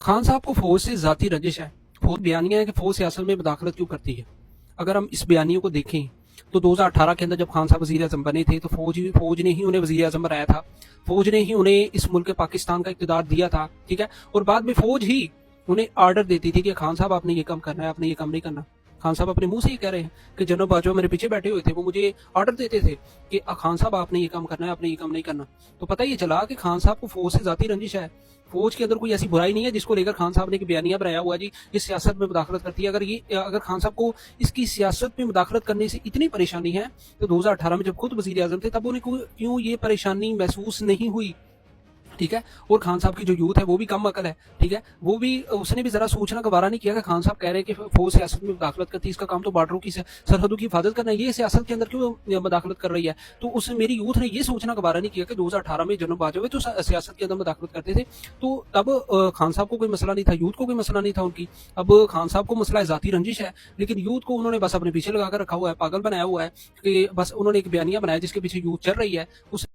खान साहब को फौज से ज़ाती रंजिश है। फौज बयानिया है कि फौज सियासत में मुदाखलत क्यों करती है। अगर हम इस बयानियों को देखें तो 2018 के अंदर जब खान साहब वज़ीर आज़म बने थे तो फौज ने ही उन्हें वज़ीर आज़म बनाया था। फौज ने ही उन्हें इस मुल्क पाकिस्तान का इक़्तिदार दिया था, ठीक है। और बाद में फौज ही उन्हें आर्डर देती थी कि खान साहब आपने ये काम करना है, आपने ये काम नहीं करना। खान साहब अपने मुंह से ही कह रहे हैं कि जनरल बाजवा मेरे पीछे बैठे हुए थे, वो मुझे ऑर्डर देते थे कि खान साहब आपने ये काम करना है, आपने ये काम नहीं करना। तो पता ये चला कि खान साहब को फौज से ज़ाती रंजिश है। फौज के अंदर कोई ऐसी बुराई नहीं है जिसको लेकर खान साहब ने एक बयानिया बनाया हुआ जी ये सियासत में मुदाखलत करती है। अगर खान साहब को इसकी सियासत में मुदाखलत करने से इतनी परेशानी है तो 2018 में जब खुद वजीर आजम थे तब उन्हें क्यों ये परेशानी महसूस नहीं हुई, ठीक है। और खान साहब की जो यूथ है वो भी कम अकल है, ठीक है। उसने भी जरा सोचना गवारा नहीं किया कि खान साहब कह रहे हैं कि फौज सियासत में मुदाखलत करती है, इसका काम तो बॉर्डरों की सरहदों की हिफाजत करना है, ये सियासत के अंदर क्यों मुदाखलत कर रही है। तो उसने मेरी यूथ ने ये सोचना गवारा नहीं किया कि 2018 में जनरल बाजवा तो सियासत के अंदर मुदाखलत करते थे, तो तब खान साहब को कोई मसला नहीं था, यूथ को कोई मसला नहीं था उनकी। अब खान साहब को मसला ज़ाती रंजिश है, लेकिन यूथ को उन्होंने बस अपने पीछे लगा कर रखा हुआ है, पागल बनाया हुआ है कि बस उन्होंने एक बयानिया बनाया जिसके पीछे यूथ चल रही है। उस